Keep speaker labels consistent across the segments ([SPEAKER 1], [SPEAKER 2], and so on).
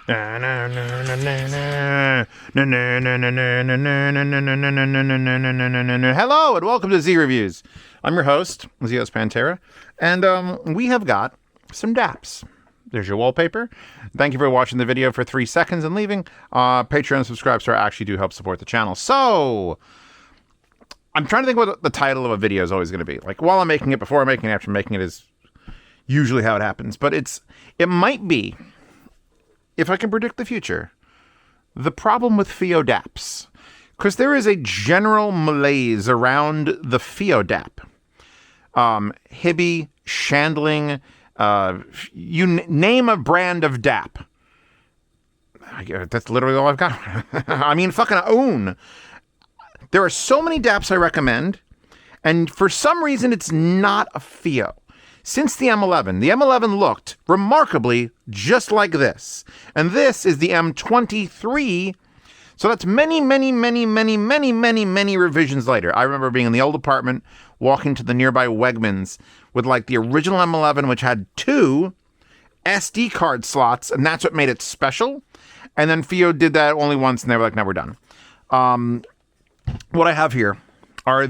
[SPEAKER 1] Hello and welcome to Z Reviews. I'm your host, Zeos Pantera, and we have got some Daps. There's your wallpaper. Thank you for watching the video for 3 seconds and leaving. Patreon subscribers actually do help support the channel. So, I'm trying to think what the title of a video is always going to be. Like, while I'm making it, before I'm making it, after making it is usually how it happens. But it might be, if I can predict the future, the problem with FiiO Daps. Because there is a general malaise around the FiiO Dap. Hibby, Shandling, you name a brand of Dap. That's literally all I've got. I mean, fucking own. There are so many Daps I recommend, and for some reason, it's not a FiiO. Since the M11 looked remarkably just like this. And this is the M23. So that's many revisions later. I remember being in the old apartment, walking to the nearby Wegmans with like the original M11, which had 2 SD card slots, and that's what made it special. And then FiiO did that only once, and they were like, no, we're done. What I have here are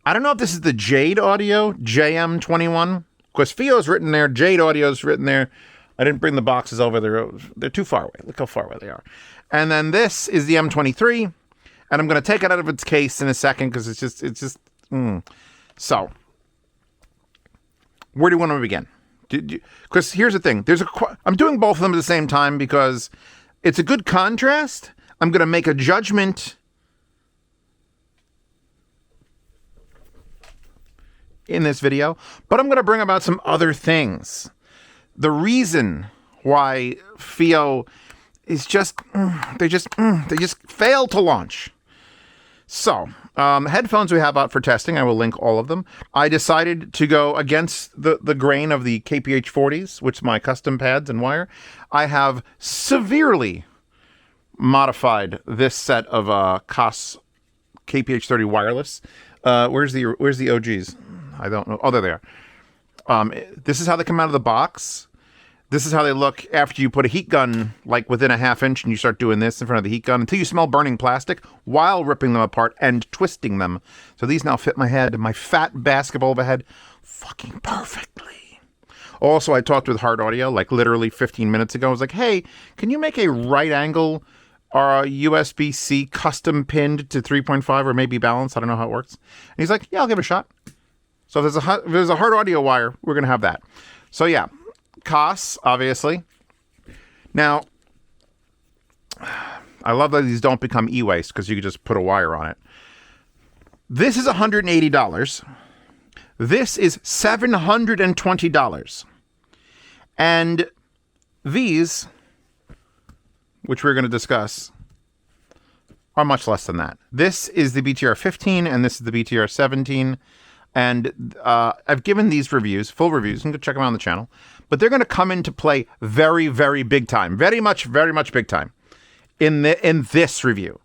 [SPEAKER 1] I don't know if this is the Jade Audio JM21, because FiiO's written there, Jade Audio's written there. I didn't bring the boxes over there. They're too far away. Look how far away they are. And then this is the M23, and I'm going to take it out of its case in a second because it's just. So, where do you want to begin? Because here's the thing. I'm doing both of them at the same time because it's a good contrast. I'm going to make a judgment in this video, but I'm going to bring about some other things. The reason why FiiO is they just fail to launch. So, headphones we have out for testing. I will link all of them. I decided to go against the grain of the KPH40s, which is my custom pads and wire. I have severely modified this set of COS KPH30 wireless. Where's the OGs? I don't know. Oh, there they are. This is how they come out of the box. This is how they look after you put a heat gun like within a ½ inch and you start doing this in front of the heat gun until you smell burning plastic while ripping them apart and twisting them. So these now fit my head, my fat basketball of a head, fucking perfectly. Also, I talked with Hard Audio like literally 15 minutes ago. I was like, hey, can you make a right angle or a USB-C custom pinned to 3.5 or maybe balanced? I don't know how it works. And he's like, yeah, I'll give it a shot. So if there's a Hard Audio wire, we're going to have that. So yeah, COS, obviously. Now, I love that these don't become e-waste because you can just put a wire on it. This is $180. This is $720. And these, which we're going to discuss, are much less than that. This is the BTR 15 and this is the BTR 17. And I've given these reviews, full reviews, and go check them out on the channel. But they're going to come into play very, very big time. Very much big time in this review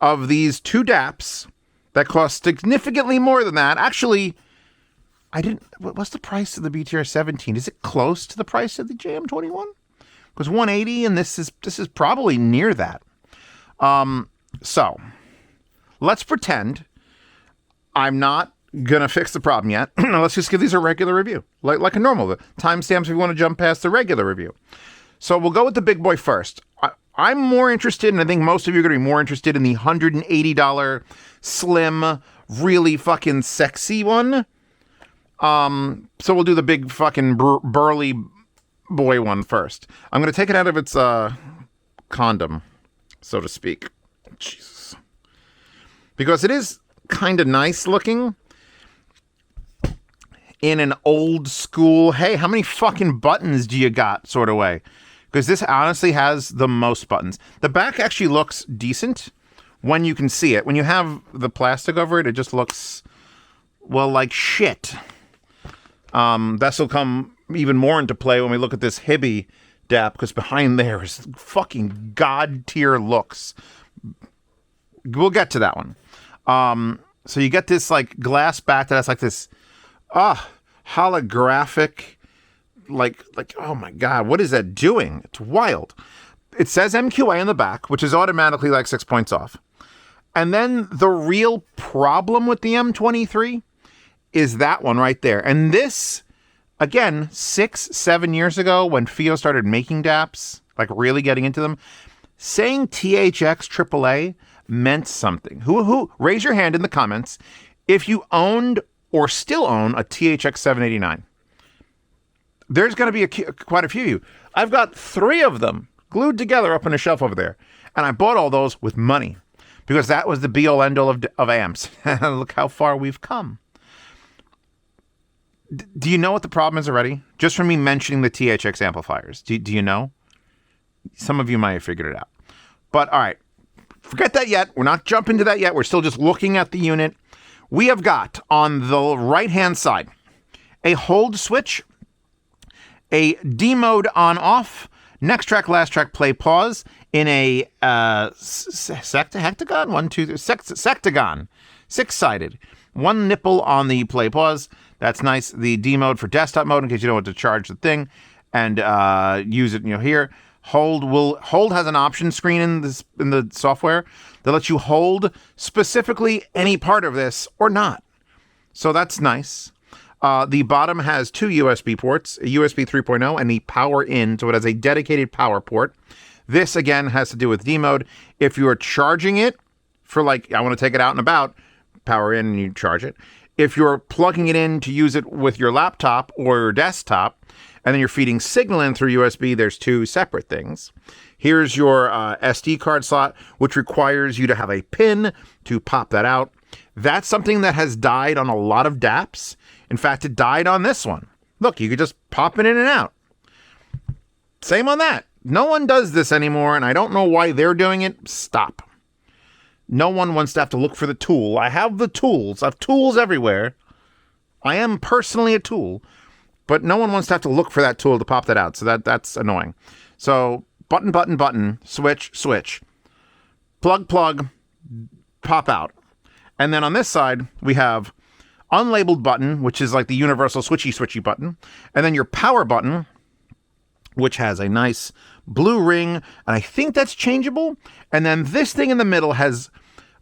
[SPEAKER 1] of these 2 Daps that cost significantly more than that. Actually, what's the price of the BTR 17? Is it close to the price of the JM21? Because 180 and this is probably near that. So let's pretend I'm not gonna fix the problem yet. Let's just give these a regular review, like a normal. Timestamps if you want to jump past the regular review. So we'll go with the big boy first. I'm more interested, and I think most of you are going to be more interested in the $180 slim, really fucking sexy one. So we'll do the big fucking burly boy one first. I'm going to take it out of its condom, so to speak. Jesus. Because it is kind of nice looking in an old school, hey, how many fucking buttons do you got sort of way? Because this honestly has the most buttons. The back actually looks decent when you can see it. When you have the plastic over it, it just looks, well, like shit. This will come even more into play when we look at this Hibby Dap, because behind there is fucking god tier looks. We'll get to that one. So you get this like glass back that has like this holographic, like oh my god, what is that doing? It's wild. it says MQA in the back, which is automatically like 6 points off. And then the real problem with the M23 is that one right there. And this, again, 6-7 years ago when FiiO started making DAPs, like really getting into them, saying THX AAA meant something. Who raise your hand in the comments if you owned or still own a THX 789. There's going to be quite a few of you. I've got 3 of them glued together up on a shelf over there. And I bought all those with money because that was the be-all end-all of amps. Look how far we've come. Do you know what the problem is already? Just from me mentioning the THX amplifiers. Do you know? Some of you might have figured it out. But all right, forget that yet. We're not jumping to that yet. We're still just looking at the unit. We have got on the right-hand side a hold switch, a D mode on off, next track, last track, play, pause in a hectagon, 1, 2, 3, sectagon, 6-sided. 1 nipple on the play, pause. That's nice. The D mode for desktop mode in case you don't want to charge the thing and use it. Here. Hold has an option screen in the software that lets you hold specifically any part of this or not. So that's nice. The bottom has 2 USB ports, a USB 3.0 and the power in, so it has a dedicated power port. This again has to do with D mode. If you are charging it for I want to take it out and about, power in and you charge it. If you're plugging it in to use it with your laptop or your desktop, and then you're feeding signal in through USB, there's 2 separate things. Here's your SD card slot, which requires you to have a pin to pop that out. That's something that has died on a lot of DAPs. In fact, it died on this one. Look, you could just pop it in and out. Same on that. No one does this anymore, and I don't know why they're doing it. Stop. No one wants to have to look for the tool. I have the tools. I have tools everywhere. I am personally a tool. But no one wants to have to look for that tool to pop that out. So that's annoying. So button, switch, plug, pop out. And then on this side, we have unlabeled button, which is like the universal switchy button. And then your power button, which has a nice blue ring. And I think that's changeable. And then this thing in the middle has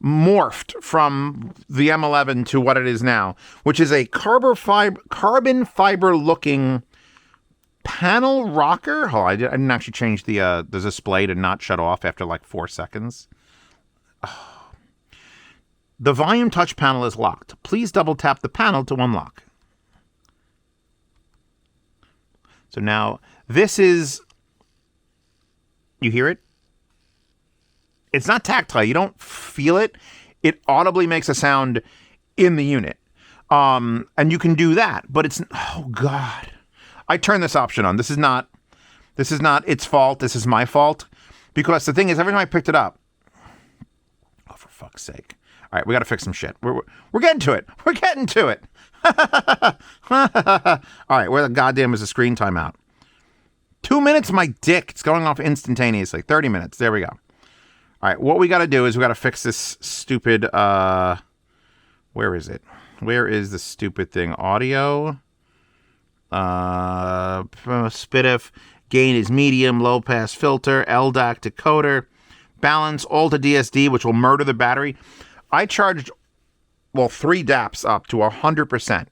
[SPEAKER 1] morphed from the M11 to what it is now, which is a carbon fiber looking panel rocker. Oh, I didn't actually change the display to not shut off after like 4 seconds. Oh. The volume touch panel is locked. Please double tap the panel to unlock. So now this is, you hear it? It's not tactile. You don't feel it. It audibly makes a sound in the unit. And you can do that, but it's, oh God. I turned this option on. This is not its fault. This is my fault. Because the thing is, every time I picked it up, oh, for fuck's sake. All right, we got to fix some shit. We're getting to it. We're getting to it. All right, where the goddamn is the screen timeout? 2 minutes, my dick. It's going off instantaneously. 30 minutes. There we go. All right, what we got to do is we got to fix this stupid, where is it? Where is the stupid thing? Audio, SPDIF, gain is medium, low pass filter, LDAC decoder, balance, Alta DSD, which will murder the battery. I charged, 3 DAPs up to 100%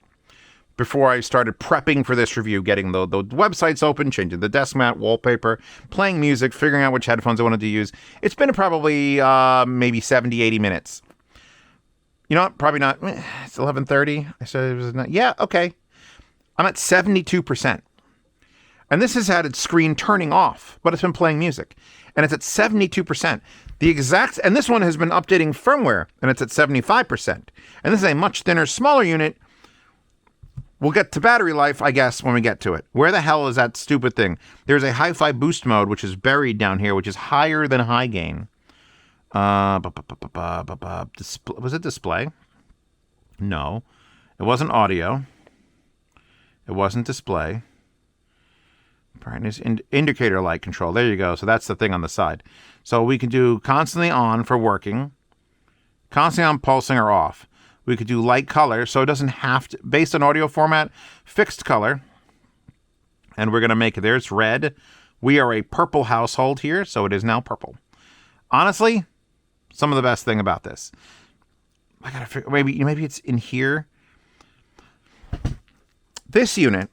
[SPEAKER 1] before I started prepping for this review, getting the websites open, changing the desk mat, wallpaper, playing music, figuring out which headphones I wanted to use. It's been probably maybe 70, 80 minutes. You know what? Probably not. It's 11:30. I said it was not. Yeah, okay. I'm at 72%. And this has had its screen turning off, but it's been playing music. And it's at 72%. And this one has been updating firmware, and it's at 75%. And this is a much thinner, smaller unit. We'll get to battery life, I guess, when we get to it. Where the hell is that stupid thing? There's a hi-fi boost mode, which is buried down here, which is higher than high gain. Was it display? No. It wasn't audio. It wasn't display. Brightness indicator light control. There you go. So that's the thing on the side. So we can do constantly on for working, constantly on pulsing or off. We could do light color, so it doesn't have to, based on audio format, fixed color. And we're going to make it, there's red, We are a purple household here, so it is now purple. Honestly, some of the best thing about this. I gotta figure, maybe it's in here. This unit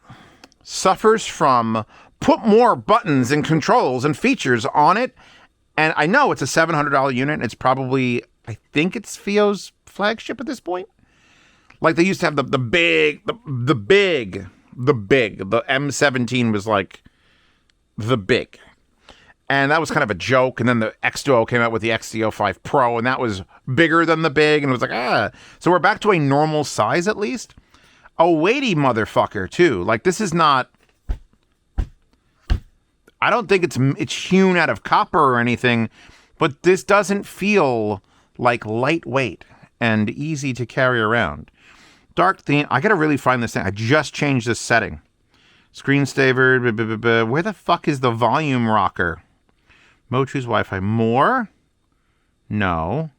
[SPEAKER 1] suffers from put more buttons and controls and features on it. And I know it's a $700 unit. It's probably, I think it's FiiO's flagship at this point. Like they used to have the big, the M17 was like the big. And that was kind of a joke. And then the X2O came out with the XT05 Pro, and that was bigger than the big. And it was like, ah. So we're back to a normal size at least. A weighty motherfucker, too. Like, this is not... I don't think it's hewn out of copper or anything, but this doesn't feel like lightweight and easy to carry around. Dark theme. I gotta really find this thing. I just changed this setting. Screensaver. Where the fuck is the volume rocker? Mode choose Wi-Fi. More? No.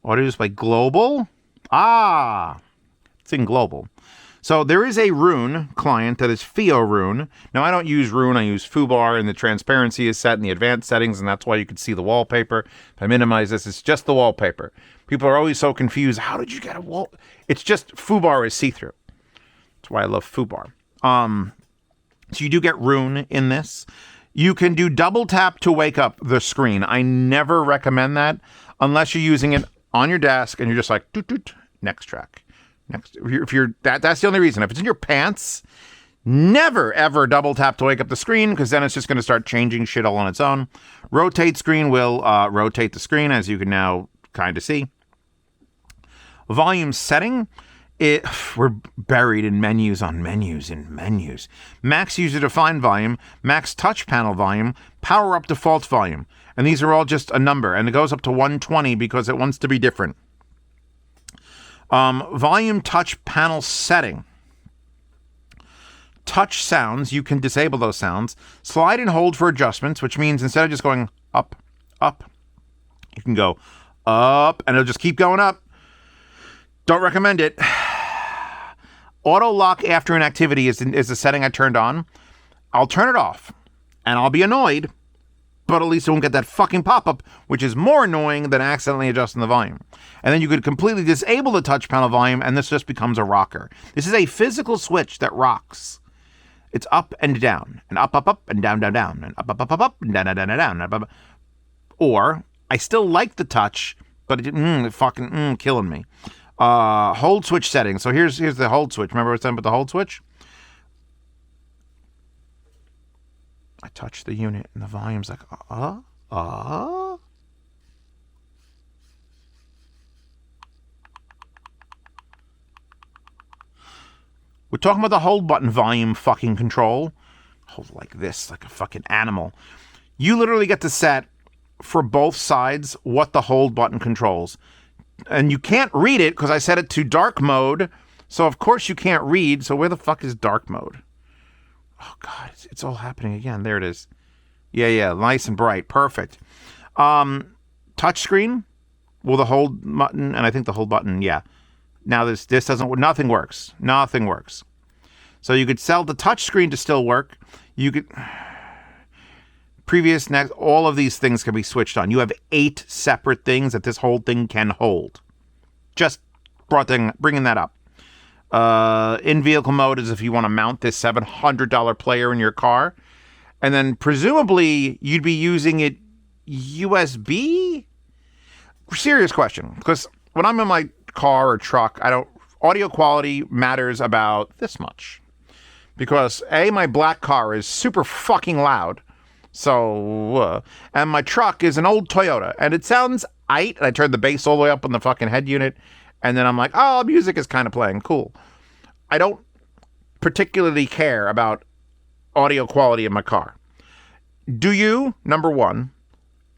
[SPEAKER 1] Audio display global? Ah! It's in global. So there is a Rune client that is FiiO Rune. Now, I don't use Rune. I use FooBar, and the transparency is set in the advanced settings, and that's why you can see the wallpaper. If I minimize this, it's just the wallpaper. People are always so confused. How did you get a wall? It's just FooBar is see-through. That's why I love FooBar. So you do get Rune in this. You can do double tap to wake up the screen. I never recommend that unless you're using it on your desk and you're just like, doot, doot, next track. Next, if you're that's the only reason. If it's in your pants, never ever double tap to wake up the screen, because then it's just going to start changing shit all on its own. Rotate screen will rotate the screen, as you can now kind of see. Volume setting, we're buried in menus on menus and menus. Max user defined volume, max touch panel volume, power up default volume, and these are all just a number, and it goes up to 120 because it wants to be different. Volume touch panel setting. Touch sounds, you can disable those sounds. Slide and hold for adjustments, which means instead of just going up, up, you can go up, and it'll just keep going up. Don't recommend it. Auto lock after an activity is the setting I turned on. I'll turn it off, and I'll be annoyed, but at least it won't get that fucking pop-up, which is more annoying than accidentally adjusting the volume. And then you could completely disable the touch panel volume, and this just becomes a rocker. This is a physical switch that rocks. It's up and down, and up, up, up, and down, down, down, and up, up, up, up, up, and down, down, down, down, up, up. Or, I still like the touch, but it fucking killing me. Hold switch settings. So here's the hold switch. Remember what's done with the hold switch? I touch the unit and the volume's like, We're talking about the hold button volume fucking control. Hold like this, like a fucking animal. You literally get to set for both sides what the hold button controls. And you can't read it because I set it to dark mode. So of course you can't read. So where the fuck is dark mode? Oh, God, it's all happening again. There it is. Yeah, nice and bright. Perfect. Touch screen. Well, the hold button, and I think the hold button, yeah. Now this doesn't, nothing works. Nothing works. So you could sell the touch screen to still work. You could, previous, next, all of these things can be switched on. You have 8 separate things that this whole thing can hold. Just bringing that up. In-vehicle mode is if you want to mount this $700 player in your car. And then presumably you'd be using it USB? Serious question. Because when I'm in my car or truck, audio quality matters about this much. Because A, my black car is super fucking loud. So, and my truck is an old Toyota. And it sounds aight. And I turned the bass all the way up on the fucking head unit. And then I'm like, oh, music is kind of playing. Cool. I don't particularly care about audio quality in my car. Do you? Number one.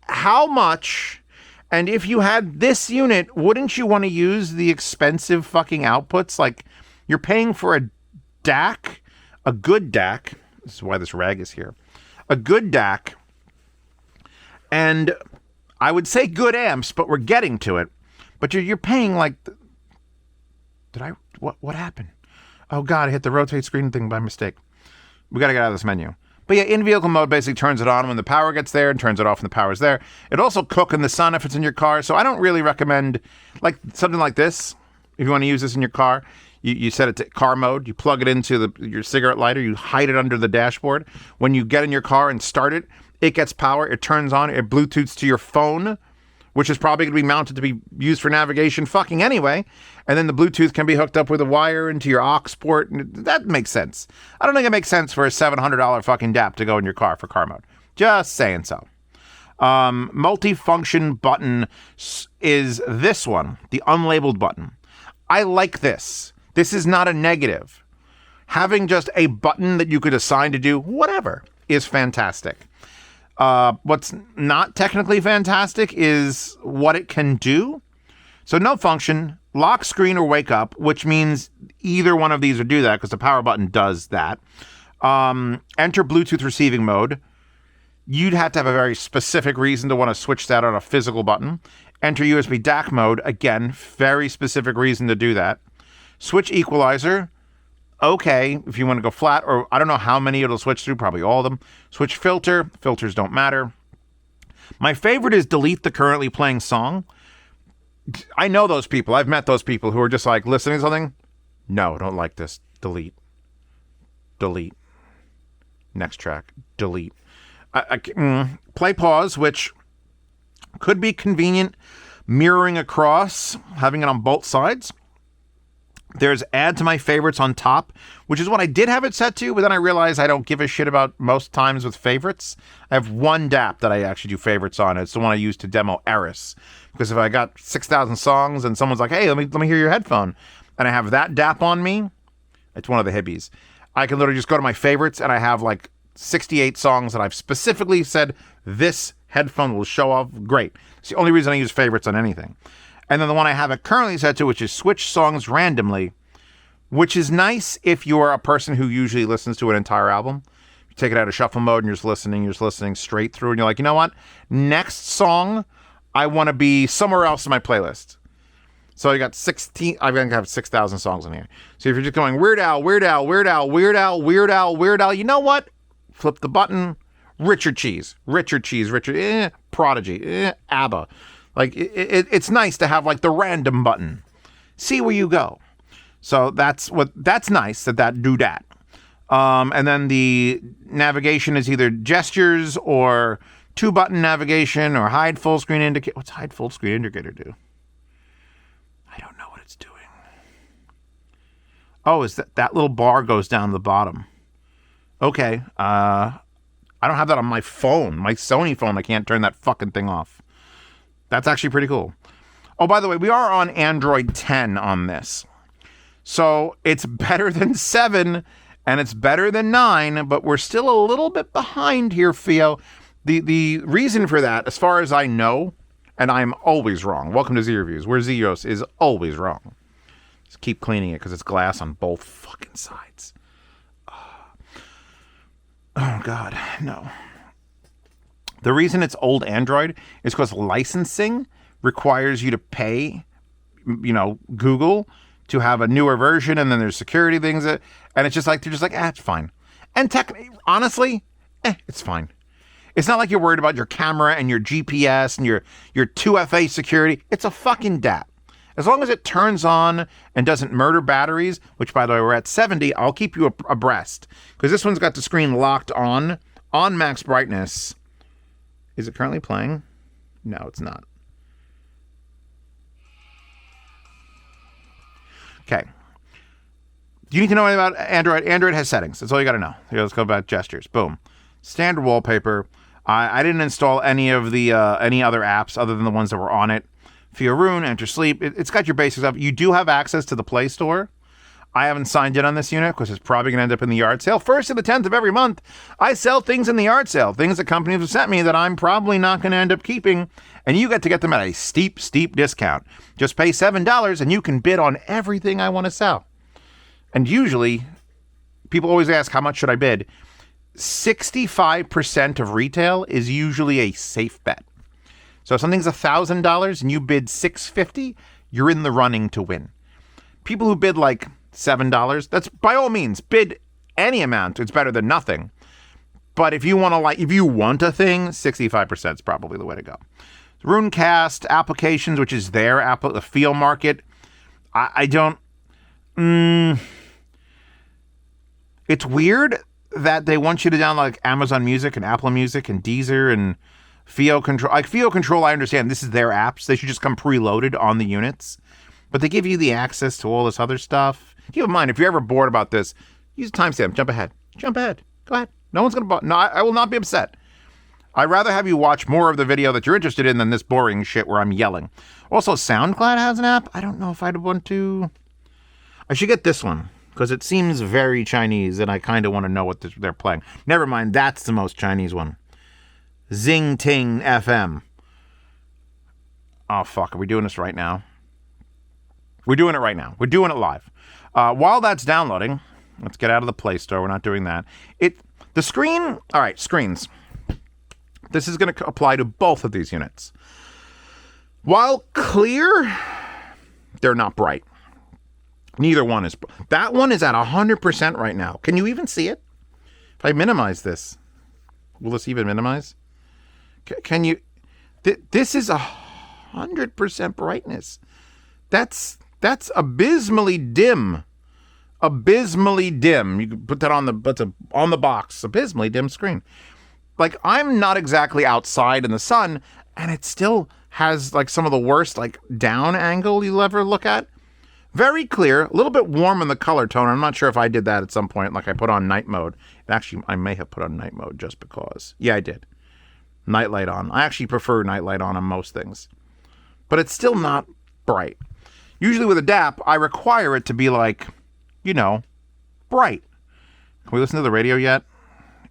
[SPEAKER 1] How much? And if you had this unit, wouldn't you want to use the expensive fucking outputs? Like, you're paying for a DAC, a good DAC. This is why this rag is here. A good DAC. And I would say good amps, but we're getting to it. But you're paying like, what happened? Oh God, I hit the rotate screen thing by mistake. We got to get out of this menu. But yeah, in-vehicle mode basically turns it on when the power gets there and turns it off when the power's there. It also cook in the sun if it's in your car. So I don't really recommend like something like this. If you want to use this in your car, you set it to car mode. You plug it into your cigarette lighter. You hide it under the dashboard. When you get in your car and start it, it gets power. It turns on. It Bluetooths to your phone, which is probably going to be mounted to be used for navigation fucking anyway. And then the Bluetooth can be hooked up with a wire into your aux port. And that makes sense. I don't think it makes sense for a $700 fucking DAP to go in your car for car mode. Just saying so. Multifunction button is this one, the unlabeled button. I like this. This is not a negative. Having just a button that you could assign to do whatever is fantastic. What's not technically fantastic is what it can do. So no function, lock screen or wake up, which means either one of these would do that because the power button does that. Enter Bluetooth receiving mode. You'd have to have a very specific reason to want to switch that on a physical button. Enter USB DAC mode. Again, very specific reason to do that. Switch equalizer. Okay, if you want to go flat, or I don't know how many it'll switch through, probably all of them. Switch filter. Filters don't matter. My favorite is delete the currently playing song. I know those people. I've met those people who are just like listening to something. No, don't like this. Delete. Delete. Next track. Delete. Play pause, which could be convenient mirroring across, having it on both sides. There's add to my favorites on top, which is what I did have it set to, but then I realized I don't give a shit about most times with favorites. I have one DAP that I actually do favorites on. It's the one I use to demo Eris. Because if I got 6,000 songs and someone's like, hey, let me hear your headphone, and I have that DAP on me, it's one of the hibbies. I can literally just go to my favorites, and I have like 68 songs that I've specifically said, this headphone will show off. Great. It's the only reason I use favorites on anything. And then the one I have it currently set to, which is switch songs randomly, which is nice if you're a person who usually listens to an entire album. You take it out of shuffle mode and you're just listening straight through. And you're like, you know what? Next song, I want to be somewhere else in my playlist. So you got 16, I'm going to have 6,000 songs in here. So if you're just going Weird Al, Weird Al, Weird Al, Weird Al, Weird Al, Weird Al, you know what? Flip the button. Richard Cheese, Prodigy, ABBA. Like, it's nice to have, like, the random button. See where you go. So that's nice that do that. And then the navigation is either gestures or 2-button navigation or hide full screen indicator. What's hide full screen indicator do? I don't know what it's doing. Oh, is that little bar goes down the bottom. Okay. I don't have that on my phone. My Sony phone, I can't turn that fucking thing off. That's actually pretty cool. Oh, by the way, we are on Android 10 on this. So it's better than 7 and it's better than 9, but we're still a little bit behind here, FiiO. The reason for that, as far as I know, and I'm always wrong. Welcome to Z Reviews, where Zeos is always wrong. Just keep cleaning it because it's glass on both fucking sides. Oh, God, no. The reason it's old Android is because licensing requires you to pay, Google to have a newer version, and then there's security things and it's just like, they're just like, it's fine. And honestly, it's fine. It's not like you're worried about your camera and your GPS and your 2FA security. It's a fucking DAP. As long as it turns on and doesn't murder batteries, which, by the way, we're at 70, I'll keep you abreast. Because this one's got the screen locked on max brightness. Is it currently playing? No, it's not. Okay. Do you need to know anything about Android? Android has settings. That's all you got to know. Here, let's go about gestures. Boom. Standard wallpaper. I didn't install any of the any other apps other than the ones that were on it. FiiO Rune, Enter Sleep. It's got your basic stuff. You do have access to the Play Store. I haven't signed in on this unit because it's probably going to end up in the yard sale. 1st and the 10th of every month, I sell things in the yard sale. Things that companies have sent me that I'm probably not going to end up keeping. And you get to get them at a steep, steep discount. Just pay $7 and you can bid on everything I want to sell. And usually, people always ask, how much should I bid? 65% of retail is usually a safe bet. So if something's $1,000 and you bid $650, you're in the running to win. People who bid like $7, that's by all means, bid any amount. It's better than nothing. But if you want to if you want a thing, 65% is probably the way to go. Runecast applications, which is their the FiiO market. I don't. It's weird that they want you to download like Amazon Music and Apple Music and Deezer and FiiO Control. Like FiiO Control, I understand this is their apps. They should just come preloaded on the units. But they give you the access to all this other stuff. Keep in mind, if you're ever bored about this, use a timestamp. Jump ahead. Jump ahead. Go ahead. No one's going to... No, I will not be upset. I'd rather have you watch more of the video that you're interested in than this boring shit where I'm yelling. Also, SoundCloud has an app. I don't know if I'd want to... I should get this one, because it seems very Chinese, and I kind of want to know what they're playing. Never mind, that's the most Chinese one. Zing Ting FM. Oh, fuck. Are we doing this right now? We're doing it right now. We're doing it live. While that's downloading, let's get out of the Play Store. We're not doing that. The screen... All right, screens. This is going to apply to both of these units. While clear, they're not bright. Neither one is. That one is at 100% right now. Can you even see it? If I minimize this, will this even minimize? Can you? This is 100% brightness. That's abysmally dim. Abysmally dim. You can put that on the box. Abysmally dim screen. Like, I'm not exactly outside in the sun, and it still has like some of the worst like down angle you'll ever look at. Very clear, a little bit warm in the color tone. I'm not sure if I did that at some point, like I put on night mode. Actually, I may have put on night mode just because. Yeah, I did. Night light on. I actually prefer night light on most things. But it's still not bright. Usually with a DAP, I require it to be like, you know, bright. Can we listen to the radio yet?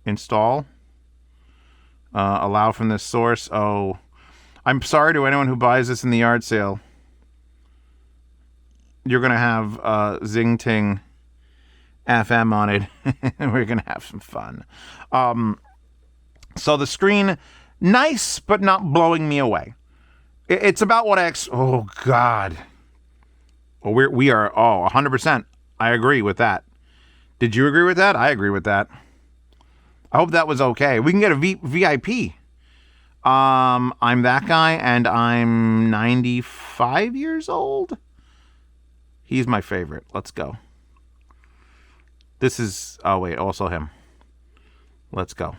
[SPEAKER 1] Install. Allow from this source. Oh, I'm sorry to anyone who buys this in the yard sale. You're going to have Zing Ting FM on it. We're going to have some fun. So the screen, nice, but not blowing me away. It's about what I... Oh, God. Well, we are... Oh, 100%. I agree with that. Did you agree with that? I agree with that. I hope that was okay. We can get a VIP. I'm that guy, and I'm 95 years old. He's my favorite. Let's go. This is... Oh, wait. Also him. Let's go.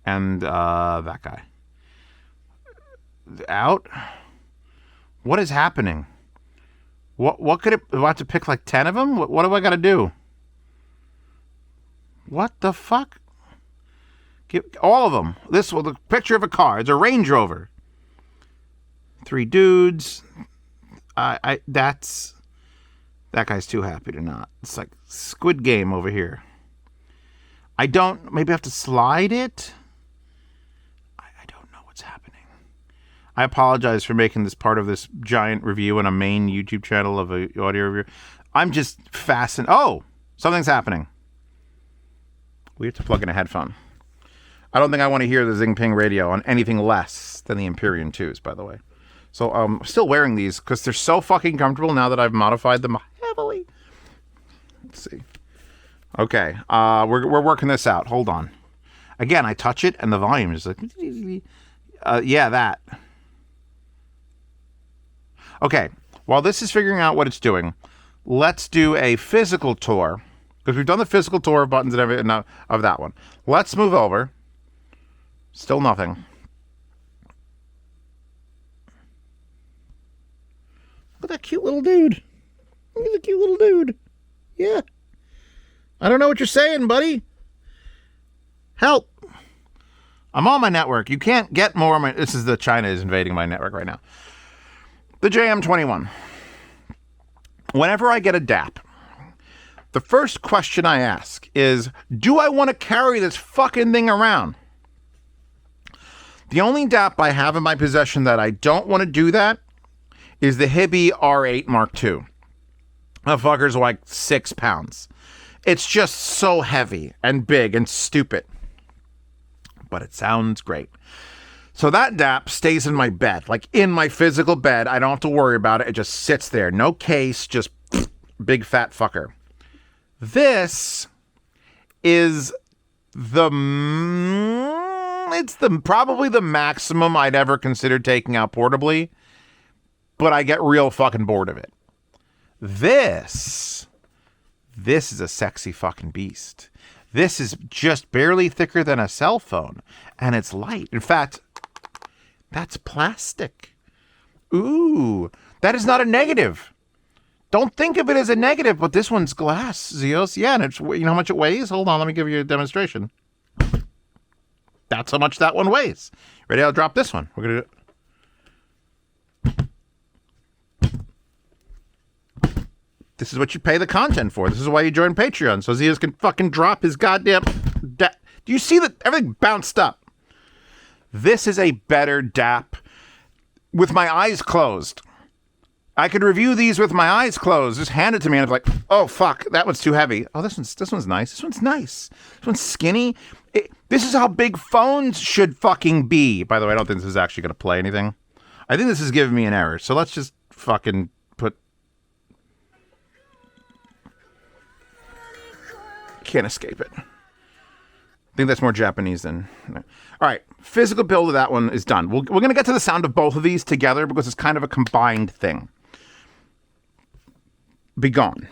[SPEAKER 1] And that guy. Out? What is happening? What could it... Do I have to pick like 10 of them? What do I got to do? What the fuck? All of them. This was the picture of a car. It's a Range Rover. 3 dudes. That guy's too happy to not. It's like Squid Game over here. Maybe I have to slide it? I don't know what's happening. I apologize for making this part of this giant review on a main YouTube channel of a audio review. I'm just fascinated. Oh, something's happening. We have to plug in a headphone. I don't think I want to hear the Zing Ping radio on anything less than the Empyrean 2s, by the way. So I'm still wearing these because they're so fucking comfortable now that I've modified them heavily. Let's see. Okay, we're working this out. Hold on. Again, I touch it and the volume is like... yeah, that. Okay, while this is figuring out what it's doing, let's do a physical tour. Because we've done the physical tour of buttons and everything of that one. Let's move over. Still nothing. Look at that cute little dude. Look at the cute little dude. Yeah. I don't know what you're saying, buddy. Help. I'm on my network. You can't get more. This is China is invading my network right now. The JM21. Whenever I get a DAP, the first question I ask is, do I want to carry this fucking thing around? The only DAP I have in my possession that I don't want to do that is the Hibby R8 Mark II. That fucker's like 6 pounds. It's just so heavy and big and stupid. But it sounds great. So that DAP stays in my bed, like in my physical bed. I don't have to worry about it. It just sits there. No case, just big fat fucker. This is it's probably the maximum I'd ever consider taking out portably, but I get real fucking bored of it. This is a sexy fucking beast. This is just barely thicker than a cell phone, and it's light. In fact, that's plastic. Ooh, that is not a negative. Don't think of it as a negative, but this one's glass, Zeos. Yeah, and it's, you know how much it weighs? Hold on, let me give you a demonstration. That's how much that one weighs. Ready? I'll drop this one. We're going to This is what you pay the content for. This is why you join Patreon, so Zeus can fucking drop his goddamn... Do you see that everything bounced up? This is a better DAP with my eyes closed. I could review these with my eyes closed. Just hand it to me and I'm like, oh, fuck, that one's too heavy. Oh, this one's nice. This one's nice. This one's skinny. This is how big phones should fucking be. By the way, I don't think this is actually going to play anything. I think this is giving me an error. So let's just fucking put... Can't escape it. I think that's more Japanese than... All right. Physical build of that one is done. We're going to get to the sound of both of these together because it's kind of a combined thing. Begone.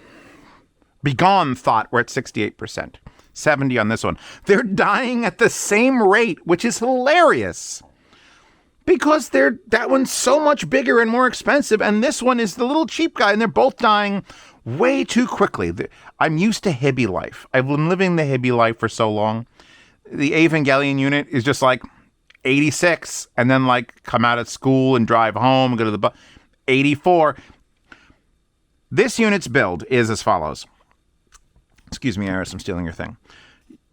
[SPEAKER 1] Begone thought we're at 68%. 70 on this one. They're dying at the same rate, which is hilarious. Because that one's so much bigger and more expensive, and this one is the little cheap guy, and they're both dying way too quickly. I'm used to hippie life. I've been living the hippie life for so long. The Evangelion unit is just like 86, and then like come out of school and drive home and go to the bus. 84. This unit's build is as follows. Excuse me, Iris, I'm stealing your thing.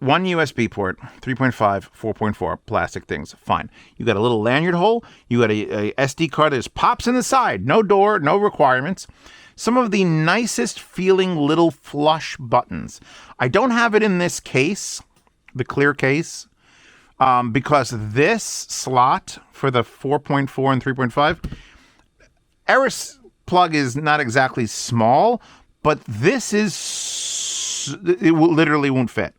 [SPEAKER 1] One USB port, 3.5, 4.4, plastic things, fine. You got a little lanyard hole. You got a SD card that just pops in the side. No door, no requirements. Some of the nicest feeling little flush buttons. I don't have it in this case, the clear case, because this slot for the 4.4 and 3.5, Eris plug is not exactly small, but this is, it literally won't fit.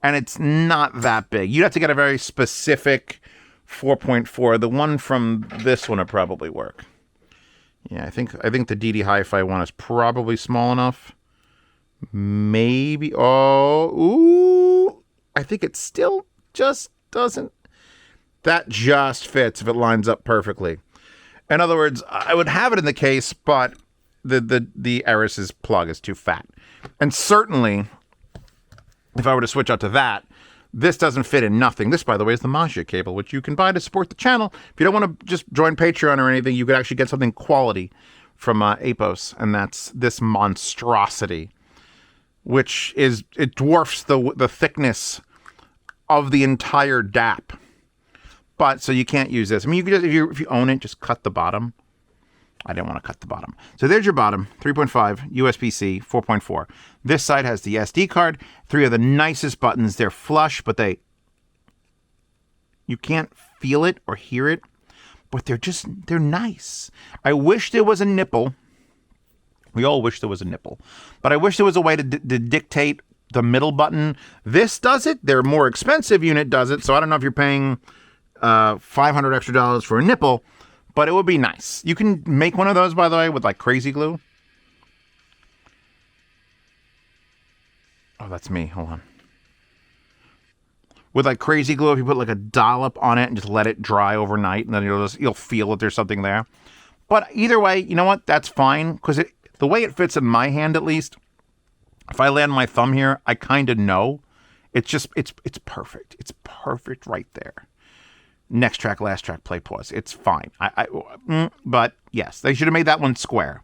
[SPEAKER 1] And it's not that big. You'd have to get a very specific 4.4. The one from this one would probably work. Yeah, I think the DD Hi-Fi one is probably small enough. Maybe. Oh, ooh. I think it still just doesn't. That just fits if it lines up perfectly. In other words, I would have it in the case, but the Eris's plug is too fat. And certainly, if I were to switch out to that, this doesn't fit in nothing. This, by the way, is the Magia cable, which you can buy to support the channel. If you don't want to just join Patreon or anything, you could actually get something quality from Apos, and that's this monstrosity, which it dwarfs the thickness of the entire DAP. But so you can't use this. I mean, you could just, if you own it, just cut the bottom. I didn't want to cut the bottom. So there's your bottom, 3.5, USB-C, 4.4. This side has the SD card, 3 of the nicest buttons. They're flush, but you can't feel it or hear it, but they're nice. I wish there was a nipple. We all wish there was a nipple, but I wish there was a way to dictate the middle button. This does it. Their more expensive unit does it. So I don't know if you're paying $500 extra for a nipple, but it would be nice. You can make one of those, by the way, with like crazy glue. Oh, that's me. Hold on. With like crazy glue, if you put like a dollop on it and just let it dry overnight, and then you'll feel that there's something there. But either way, you know what? That's fine, because the way it fits in my hand, at least, if I land my thumb here, I kind of know. It's perfect. It's perfect right there. Next track, last track, play, pause. It's fine. But yes, they should have made that one square.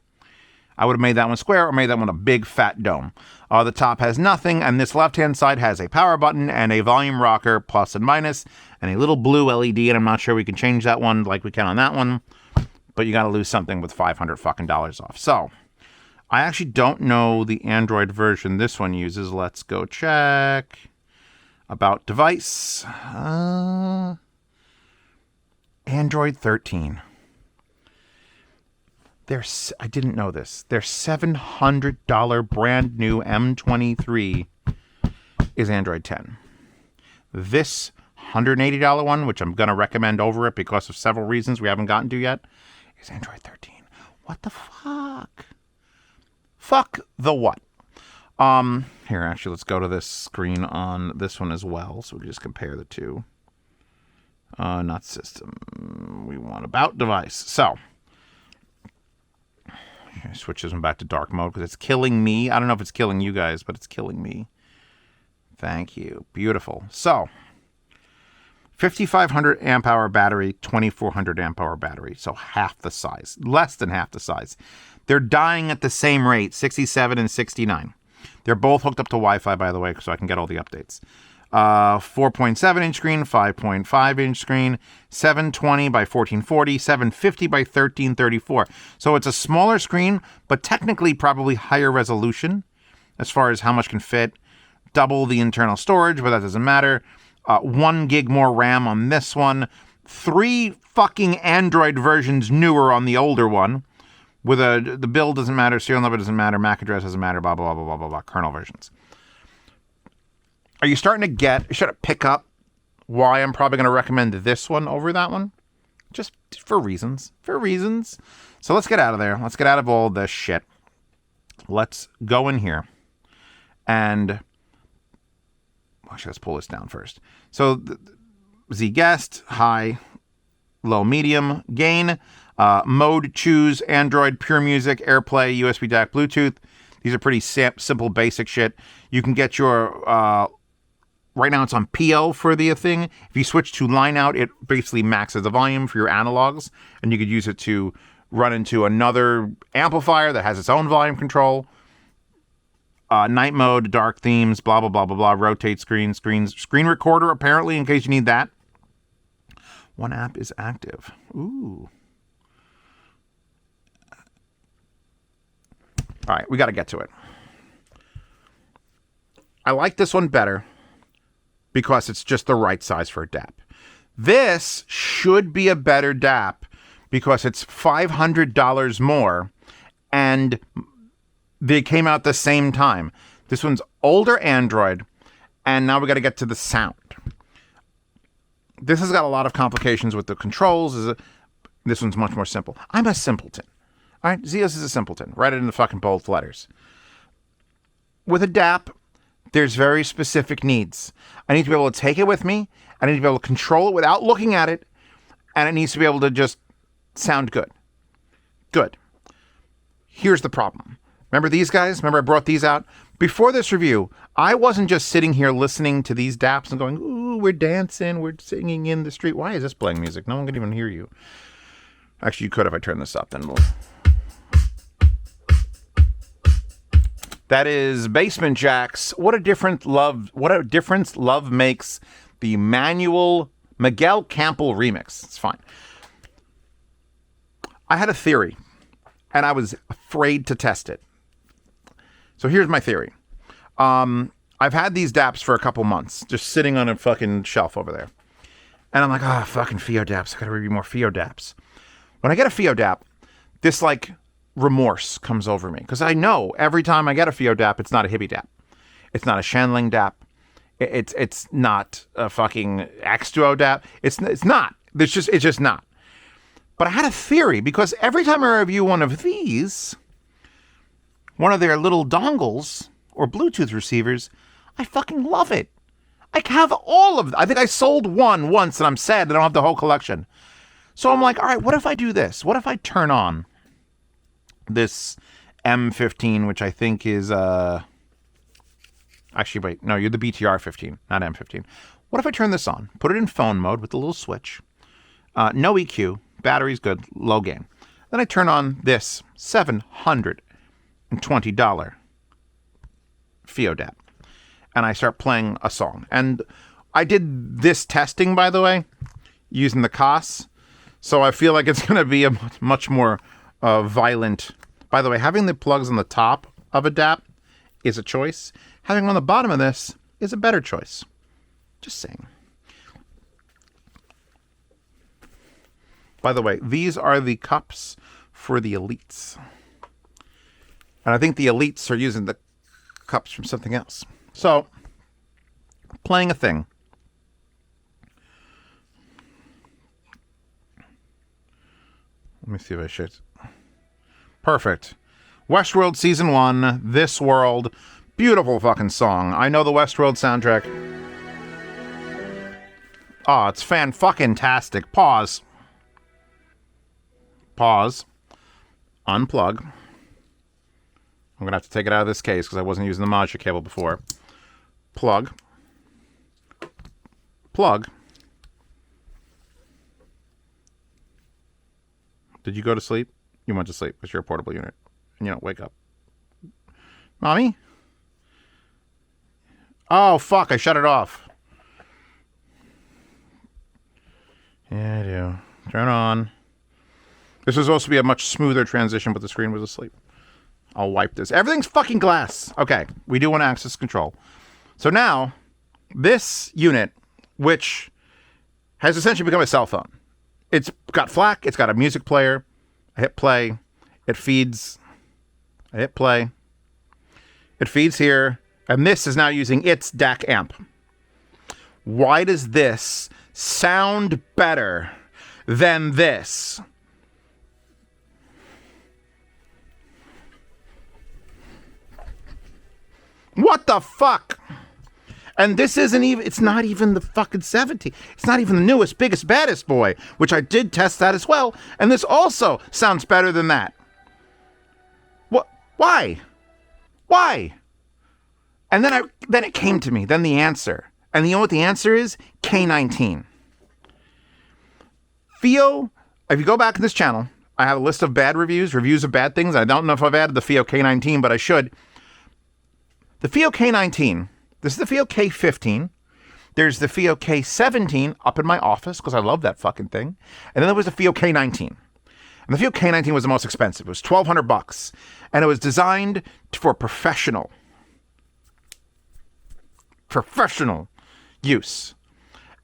[SPEAKER 1] I would have made that one square or made that one a big fat dome. The top has nothing, and this left-hand side has a power button and a volume rocker, plus and minus, and a little blue LED, and I'm not sure we can change that one like we can on that one, but you got to lose something with $500 fucking dollars off. So, I actually don't know the Android version this one uses. Let's go check. About device. Android 13. I didn't know this. Their $700 brand new M23 is Android 10. This $180 one, which I'm going to recommend over it because of several reasons we haven't gotten to yet, is Android 13. What the fuck? Fuck the what? Here, actually, let's go to this screen on this one as well, so we can just compare the two. Not system. We want about device. So, switch this one back to dark mode because it's killing me. I don't know if it's killing you guys, but it's killing me. Thank you. Beautiful. So, 5,500 amp hour battery, 2,400 amp hour battery. So half the size, less than half the size. They're dying at the same rate, 67 and 69. They're both hooked up to Wi-Fi, by the way, so I can get all the updates. 4.7 inch screen, 5.5 inch screen, 720 by 1440, 750 by 1334. So it's a smaller screen, but technically probably higher resolution as far as how much can fit. Double the internal storage, but that doesn't matter. 1 gig more RAM on this one. 3 fucking Android versions newer on the older one. With the build doesn't matter, serial number doesn't matter, MAC address doesn't matter, blah, blah, blah, blah, blah, blah, kernel versions. Are you starting to pick up why I'm probably going to recommend this one over that one? Just for reasons. For reasons. So let's get out of there. Let's get out of all this shit. Let's go in here. And actually, let's pull this down first. So Z guest, high, low, medium, gain, mode, choose, Android, pure music, AirPlay, USB DAC, Bluetooth. These are pretty simple, basic shit. You can get your, right now it's on FiiO for the thing. If you switch to line out, it basically maxes the volume for your analogs, and you could use it to run into another amplifier that has its own volume control. Night mode, dark themes, blah, blah, blah, blah, blah, rotate screen recorder, apparently, in case you need that. One app is active. Ooh. All right, we got to get to it. I like this one better because it's just the right size for a DAP. This should be a better DAP because it's $500 more and they came out the same time. This one's older Android, and now we got to get to the sound. This has got a lot of complications with the controls. This one's much more simple. I'm a simpleton. All right, Zeus is a simpleton. Write it in the fucking bold letters. With a DAP, there's very specific needs. I need to be able to take it with me. I need to be able to control it without looking at it, and it needs to be able to just sound good. Good. Here's the problem. Remember these guys? Remember I brought these out? Before this review, I wasn't just sitting here listening to these DAPs and going, ooh, we're dancing, we're singing in the street. Why is this playing music? No one can even hear you. Actually, you could if I turn this up, then we'll... That is Basement Jacks. What a difference love makes. The manual Miguel Campbell remix. It's fine. I had a theory, and I was afraid to test it. So here's my theory. I've had these DAPs for a couple months, just sitting on a fucking shelf over there. And I'm like, fucking FiiO Daps. I gotta review more FiiO Daps. When I get a FiiO Dap, this like remorse comes over me. Because I know every time I get a FiiO Dap, it's not a Hippie Dap. It's not a Shanling Dap. It's not a fucking X2O Dap. It's not. It's just not. But I had a theory, because every time I review one of these, one of their little dongles or Bluetooth receivers, I fucking love it. I have all of them. I think I sold one once and I'm sad that I don't have the whole collection. So I'm like, all right, what if I do this? What if I turn on this M15, which I think is, actually, wait, no, you're the BTR 15, not M15. What if I turn this on, put it in phone mode with the little switch, no EQ, battery's good, low gain. Then I turn on this $720 FiiO Dap, and I start playing a song. And I did this testing, by the way, using the COS, so I feel like it's going to be a much more violent. By the way, having the plugs on the top of a DAP is a choice. Having on the bottom of this is a better choice. Just saying. By the way, these are the cups for the elites. And I think the elites are using the cups from something else. So, playing a thing. me see if I should. Perfect. Westworld Season 1, This World. Beautiful fucking song. I know the Westworld soundtrack. Oh, it's fan-fucking-tastic. Pause. Pause. Unplug. I'm going to have to take it out of this case because I wasn't using the module cable before. Plug. Plug. Did you go to sleep? You went to sleep because you're a portable unit. And you don't wake up. Mommy? Oh, fuck. I shut it off. Yeah, I do. Turn on. This was supposed to be a much smoother transition, but the screen was asleep. I'll wipe this. Everything's fucking glass. Okay. We do want access control. So now, this unit, which has essentially become a cell phone. It's got FLAC. It's got a music player. I hit play. It feeds. I hit play. It feeds here. And this is now using its DAC amp. Why does this sound better than this? What the fuck? And this isn't even, it's not even the fucking 70. It's not even the newest, biggest, baddest boy, which I did test that as well. And this also sounds better than that. What? Why? Why? And then it came to me, then the answer. And you know what the answer is? K19. FiiO, if you go back to this channel, I have a list of bad reviews of bad things. I don't know if I've added the FiiO K19, but I should. The FiiO K19, this is the FiiO K15. There's the FiiO K17 up in my office because I love that fucking thing. And then there was the FiiO K19. And the FiiO K19 was the most expensive. It was $1,200. And it was designed for professional use.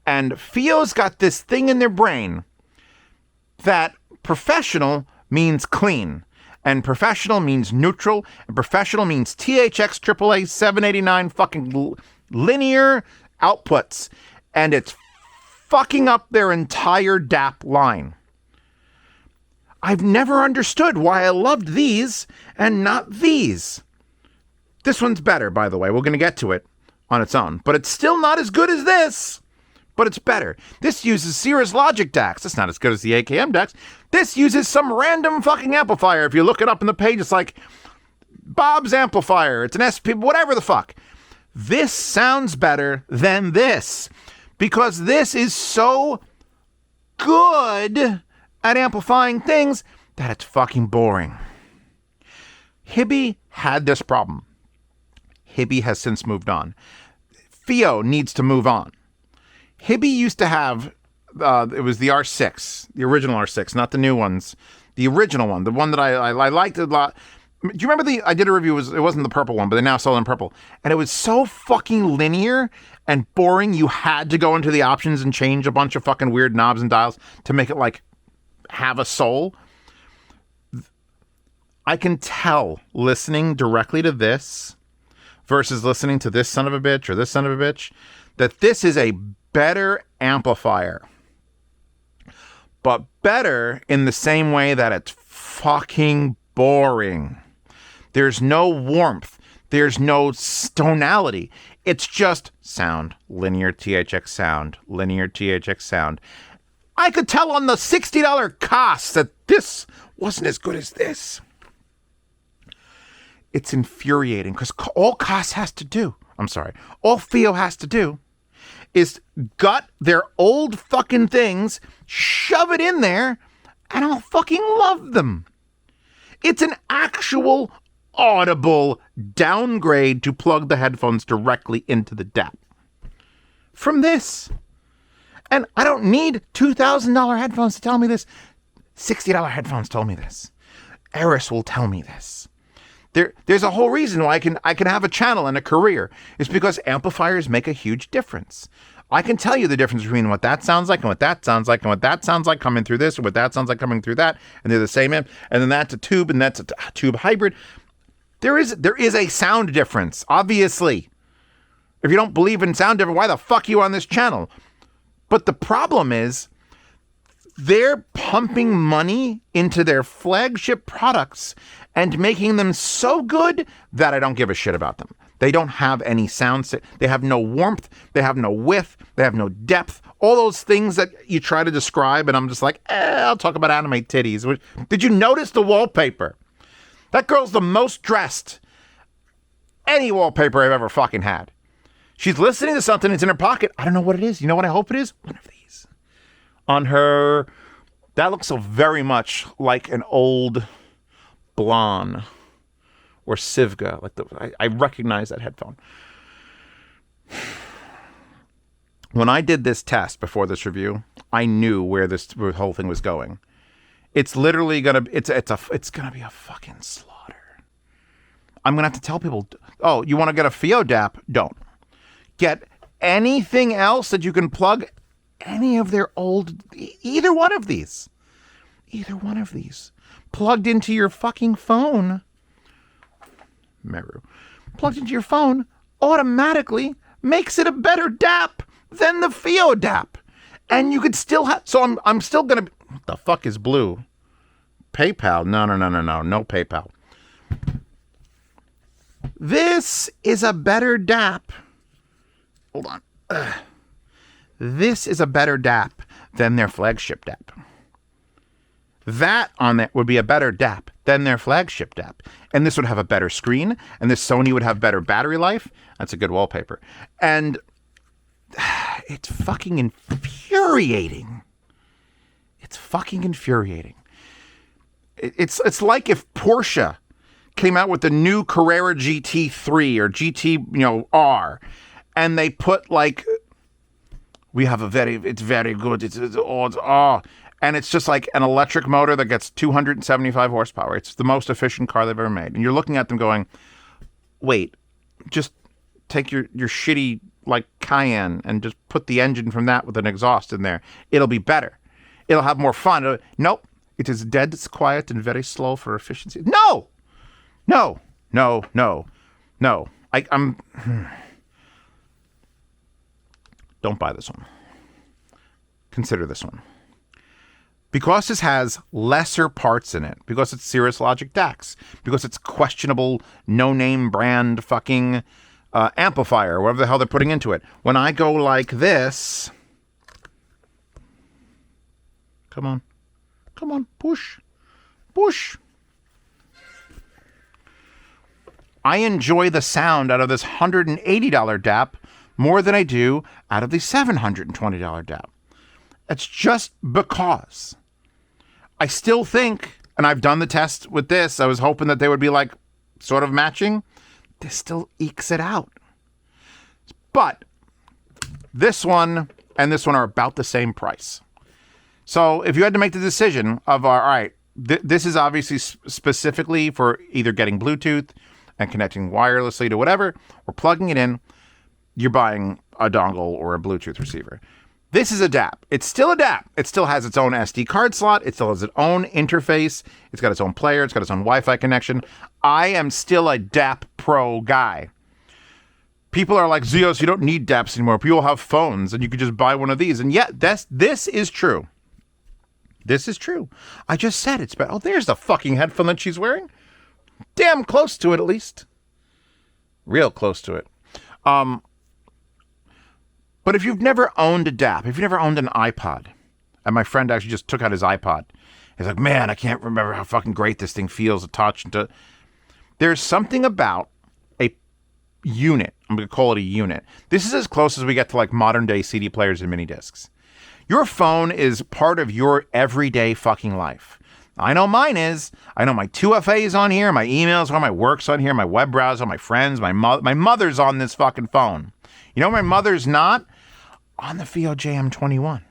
[SPEAKER 1] And FiiO's got this thing in their brain that professional means clean. And professional means neutral. And professional means THX AAA 789 fucking linear outputs. And it's fucking up their entire DAP line. I've never understood why I loved these and not these. This one's better, by the way. We're going to get to it on its own. But it's still not as good as this. But it's better. This uses Cirrus Logic DACs. It's not as good as the AKM DACs. This uses some random fucking amplifier. If you look it up in the page, it's like Bob's amplifier. It's an SP, whatever the fuck. This sounds better than this because this is so good at amplifying things that it's fucking boring. Hibby had this problem. Hibby has since moved on. FiiO needs to move on. Hibby used to have, it was the R6, the original R6, not the new ones. The original one, the one that I liked a lot. Do you remember I did a review, it wasn't the purple one, but they now sold in purple. And it was so fucking linear and boring, you had to go into the options and change a bunch of fucking weird knobs and dials to make it like have a soul. I can tell listening directly to this versus listening to this son of a bitch or this son of a bitch, that this is a better amplifier, but better in the same way that it's fucking boring. There's no warmth. There's no tonality. It's just sound, linear THX sound, linear THX sound. I could tell on the $60 cost that this wasn't as good as this. It's infuriating because all FiiO has to do is gut their old fucking things, shove it in there, and I'll fucking love them. It's an actual audible downgrade to plug the headphones directly into the DAP from this. And I don't need $2,000 headphones to tell me this. $60 headphones told me this. Eris will tell me this. There's a whole reason why I can have a channel and a career. It's because amplifiers make a huge difference. I can tell you the difference between what that sounds like and what that sounds like and what that sounds like coming through this or what that sounds like coming through that, and they're the same amp, and then that's a tube and that's a tube hybrid. There is a sound difference, obviously. If you don't believe in sound difference, why the fuck are you on this channel? But the problem is They're pumping money into their flagship products and making them so good that I don't give a shit about them. They don't have any sound. They have no warmth. They have no width. They have no depth. All those things that you try to describe, and I'm just like, I'll talk about anime titties. Did you notice the wallpaper? That girl's the most dressed any wallpaper I've ever fucking had. She's listening to something. It's in her pocket. I don't know what it is. You know what I hope it is? One of these. On her, that looks so very much like an old blonde or Sivga. Like I recognize that headphone. When I did this test before this review, I knew where this whole thing was going. It's literally gonna it's gonna be a fucking slaughter. I'm gonna have to tell people, oh, you want to get a FiiO Dap? Don't. Get anything else that you can plug any of their old, either one of these, plugged into your fucking phone. Meru. Plugged into your phone automatically makes it a better Dap than the FiiO Dap. And you could still have, so I'm still gonna, what the fuck is blue? PayPal? No PayPal. This is a better Dap. Hold on. This is a better Dap than their flagship Dap. That on that would be a better Dap than their flagship Dap. And this would have a better screen, and this Sony would have better battery life. That's a good wallpaper. And it's fucking infuriating. It's fucking infuriating. It's like if Porsche came out with the new Carrera GT3 or GT, R, and they put like, it's very good. And it's just like an electric motor that gets 275 horsepower. It's the most efficient car they've ever made. And you're looking at them going, wait, just take your shitty like Cayenne and just put the engine from that with an exhaust in there. It'll be better. It'll have more fun. Nope. It is dead, it's quiet, and very slow for efficiency. No. I'm Don't buy this one. Consider this one. Because this has lesser parts in it, because it's Cirrus Logic DACs, because it's questionable no-name brand fucking amplifier, whatever the hell they're putting into it. When I go like this, come on, push. I enjoy the sound out of this $180 DAP more than I do out of the $720 DAP. It's just because I still think, and I've done the test with this, I was hoping that they would be like sort of matching. This still ekes it out. But this one and this one are about the same price. So if you had to make the decision of, all right, this is obviously specifically for either getting Bluetooth and connecting wirelessly to whatever, or plugging it in, you're buying a dongle or a Bluetooth receiver. This is a DAP. It's still a DAP. It still has its own SD card slot. It still has its own interface. It's got its own player. It's got its own Wi-Fi connection. I am still a DAP Pro guy. People are like, Zeos, you don't need DAPs anymore. People have phones and you could just buy one of these. And yet, this is true. This is true. I just said it's better. Oh, there's the fucking headphone that she's wearing. Damn close to it, at least. Real close to it. But if you've never owned a DAP, if you've never owned an iPod, and my friend actually just took out his iPod, he's like, man, I can't remember how fucking great this thing feels to touch. There's something about a unit. I'm going to call it a unit. This is as close as we get to like modern day CD players and mini discs. Your phone is part of your everyday fucking life. I know mine is. I know my 2FA's on here, my emails on, my work's on here, my web browser, my friends, my mother's on this fucking phone. You know my mother's not? On the FiiO JM21.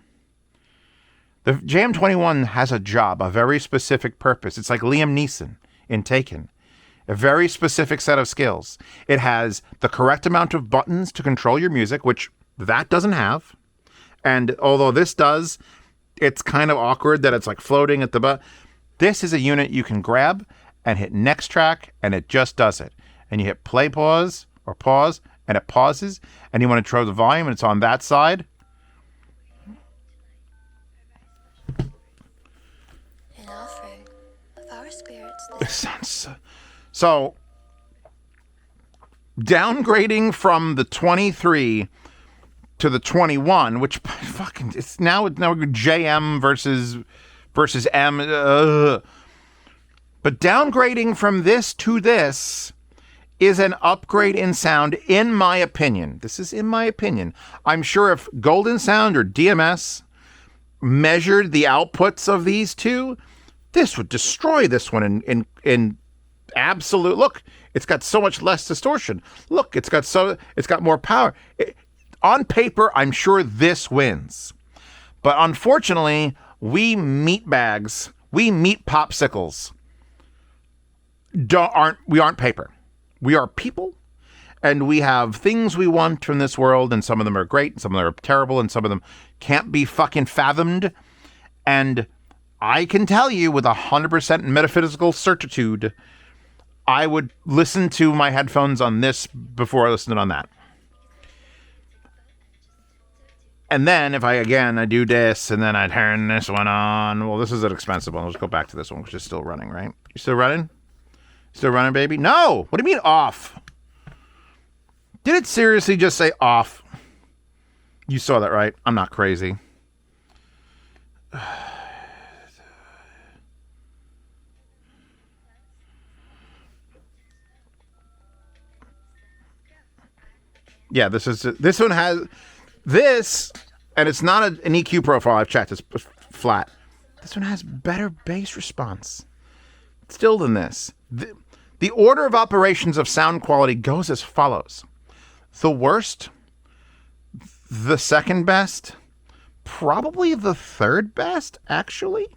[SPEAKER 1] The JM21 has a job, a very specific purpose. It's like Liam Neeson in Taken. A very specific set of skills. It has the correct amount of buttons to control your music, which that doesn't have. And although this does, it's kind of awkward that it's like floating at the butt. This is a unit you can grab and hit next track, and it just does it. And you hit play, pause, or pause, and it pauses, and you want to control the volume, and it's on that side. This sounds so downgrading from the 23 to the 21, which fucking it's now JM versus M. But downgrading from this to this is an upgrade in sound, in my opinion. This is in my opinion. I'm sure if Golden Sound or DMS measured the outputs of these two, this would destroy this one in absolute. Look, it's got so much less distortion. Look, it's got more power. On paper, I'm sure this wins. But unfortunately, we meat bags, we meat popsicles, aren't paper. We are people, and we have things we want from this world, and some of them are great, and some of them are terrible, and some of them can't be fucking fathomed. And I can tell you with 100% metaphysical certitude, I would listen to my headphones on this before I listened on that. And then if I do this, and then I turn this one on. Well, this is an expensive one. Let's go back to this one, which is still running, right? You still running? Still running, baby? No! What do you mean off? Did it seriously just say off? You saw that, right? I'm not crazy. Yeah, this one has this, and it's not an EQ profile. I've checked. It's flat. This one has better bass response still than this. The order of operations of sound quality goes as follows. The worst, the second best, probably the third best, actually.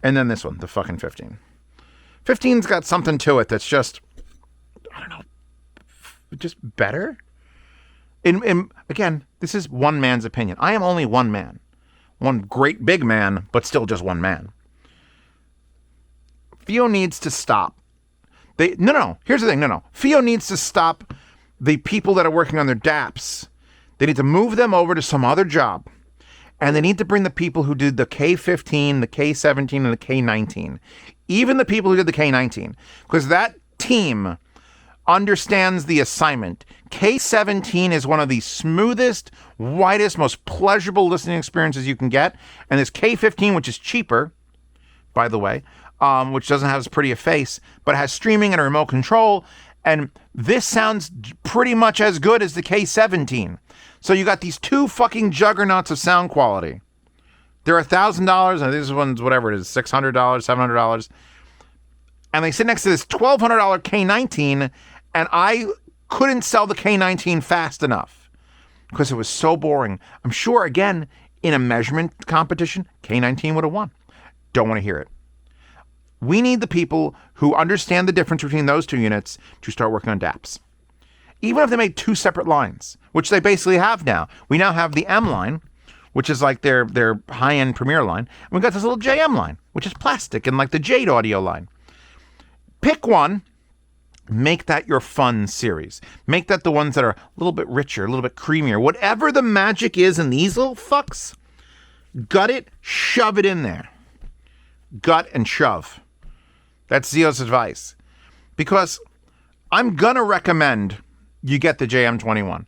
[SPEAKER 1] And then this one, the fucking 15. 15's got something to it that's just, I don't know, just better. Again, this is one man's opinion. I am only one man. One great big man, but still just one man. FiiO needs to stop. Here's the thing. FiiO needs to stop the people that are working on their DAPs. They need to move them over to some other job. And they need to bring the people who did the K15, the K17, and the K19. Even the people who did the K19. Because that team understands the assignment. K17 is one of the smoothest, widest, most pleasurable listening experiences you can get. And this K15, which is cheaper, by the way, which doesn't have as pretty a face, but has streaming and a remote control. And this sounds pretty much as good as the K17. So you got these two fucking juggernauts of sound quality. They're $1,000, and this one's whatever it is, $600, $700. And they sit next to this $1,200 K19, and I couldn't sell the K19 fast enough because it was so boring. I'm sure, again, in a measurement competition, K19 would have won. Don't want to hear it. We need the people who understand the difference between those two units to start working on DAPs. Even if they make two separate lines, which they basically have now. We now have the M line, which is like their high-end Premiere line. And we've got this little JM line, which is plastic and like the Jade audio line. Pick one. Make that your fun series. Make that the ones that are a little bit richer, a little bit creamier. Whatever the magic is in these little fucks, gut it, shove it in there. Gut and shove. That's Zio's advice. Because I'm going to recommend you get the JM21.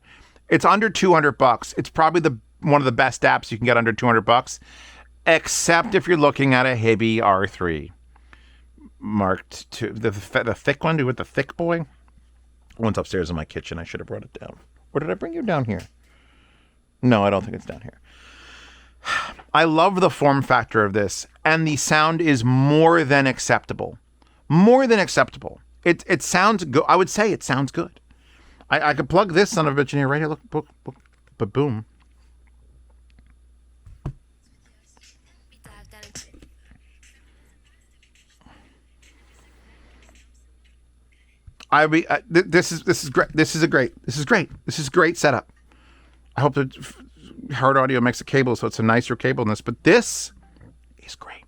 [SPEAKER 1] It's under $200. It's probably one of the best apps you can get under $200, except if you're looking at a Hibby R3. Marked to the thick one, with the thick boy. One's upstairs in my kitchen. I should have brought it down. Or did I bring you down here? No, I don't think it's down here. I love the form factor of this, and the sound is more than acceptable. More than acceptable. It sounds good. I would say it sounds good. I could plug this son of a bitch in here right here. Look, but boom. This is great. This is great setup. I hope that Hard Audio makes a cable so it's a nicer cable than this, but this is great.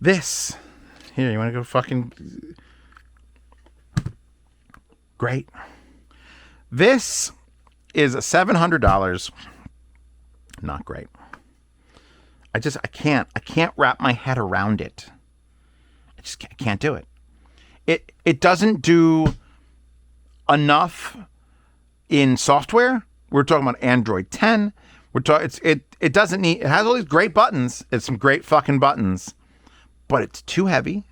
[SPEAKER 1] This here, you want to go fucking great. This is $700. Not great. I can't wrap my head around it. I can't do it. It doesn't do enough in software. We're talking about Android 10. It doesn't need, it has all these great buttons. It's some great fucking buttons, but it's too heavy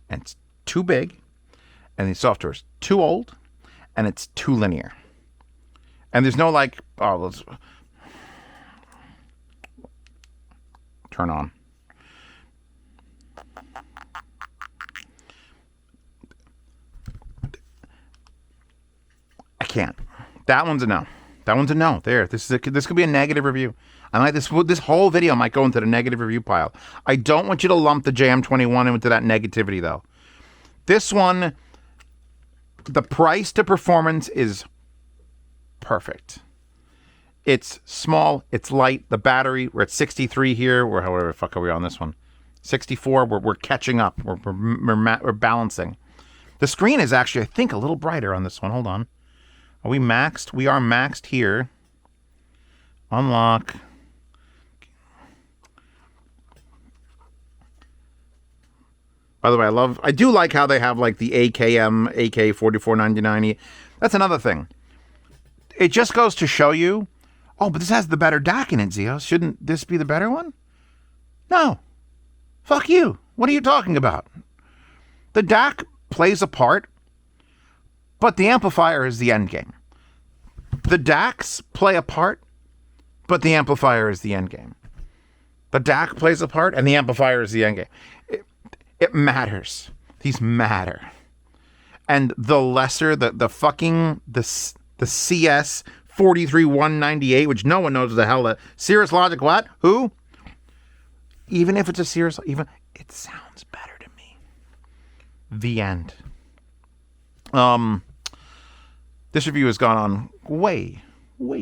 [SPEAKER 1] and it's too big and the software is too old and it's too linear. And there's no like, oh, let's turn on. I can't. That one's a no. That one's a no. There. This could be a negative review. I like this. This whole video might go into the negative review pile. I don't want you to lump the JM21 into that negativity, though. This one, the price to performance is perfect. It's small. It's light. The battery, we're at 63 here. Or however the fuck are we on this one? 64. We're catching up. We're balancing. The screen is actually, I think, a little brighter on this one. Hold on. Are we maxed? We are maxed here. Unlock. By the way, I do like how they have like the AKM, AK449090. That's another thing. It just goes to show you, oh, but this has the better DAC in it, Zio. Shouldn't this be the better one? No. Fuck you. What are you talking about? The DAC plays a part, but the amplifier is the end game. The DACs play a part, but the amplifier is the end game. The DAC plays a part, and the amplifier is the end game. It matters. These matter. And the lesser, the CS 43198, which no one knows what the hell that Cirrus Logic what? Who? Even if it's a Cirrus, it sounds better to me. The end. This review has gone on way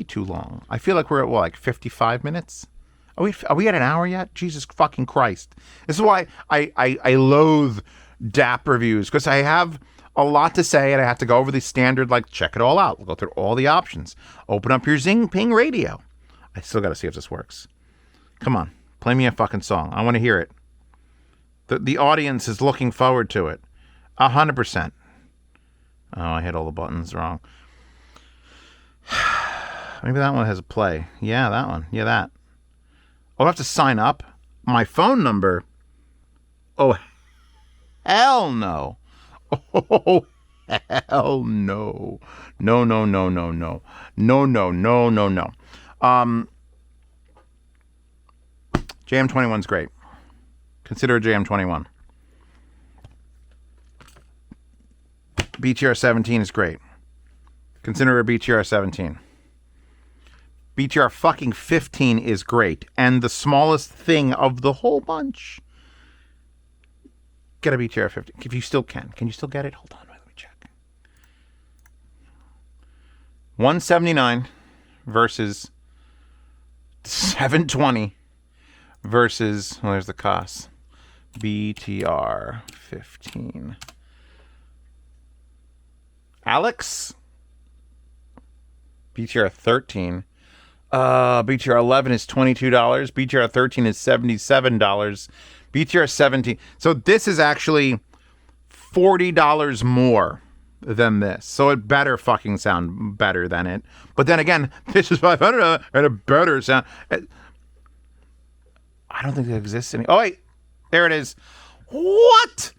[SPEAKER 1] too long. I feel like we're at, what, like 55 minutes? Are we at an hour yet? Jesus fucking Christ. This is why I loathe DAP reviews, because I have a lot to say and I have to go over the standard, like, check it all out. We'll go through all the options. Open up your Zing Ping radio. I still got to see if this works. Come on. Play me a fucking song. I want to hear it. The audience is looking forward to it. 100%. Oh, I hit all the buttons wrong. Maybe that one has a play. Yeah, that one. Yeah, that. I'll have to sign up. My phone number. Oh, hell no. Oh, hell no. No. JM21's great. Consider a JM21. BTR 17 is great. Consider a BTR 17. BTR fucking 15 is great. And the smallest thing of the whole bunch. Get a BTR 15. If you still can. Can you still get it? Hold on. Let me check. 179 versus 720 versus, well, there's the cost. BTR 15. Alex? BTR 13. BTR 11 is $22. BTR 13 is $77. BTR 17. So this is actually $40 more than this. So it better fucking sound better than it. But then again, this is $500 and a better sound. I don't think that exists any. Oh, wait. There it is. What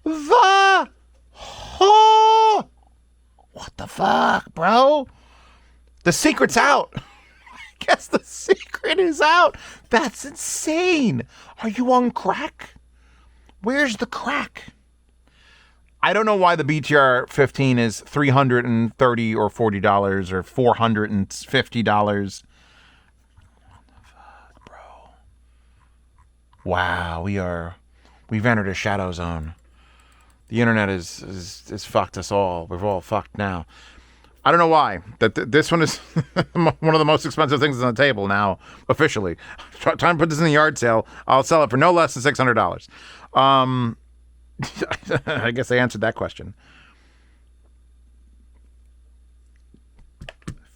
[SPEAKER 1] the? Oh, what the fuck, bro? The secret's out. I guess the secret is out. That's insane. Are you on crack? Where's the crack? I don't know why the BTR 15 is $330 or $40 or $450. What the fuck, bro? Wow, we've entered a shadow zone. The internet is fucked us all. We're all fucked now. I don't know why. This one is one of the most expensive things on the table now, officially. Trying to put this in the yard sale. I'll sell it for no less than $600. I guess I answered that question.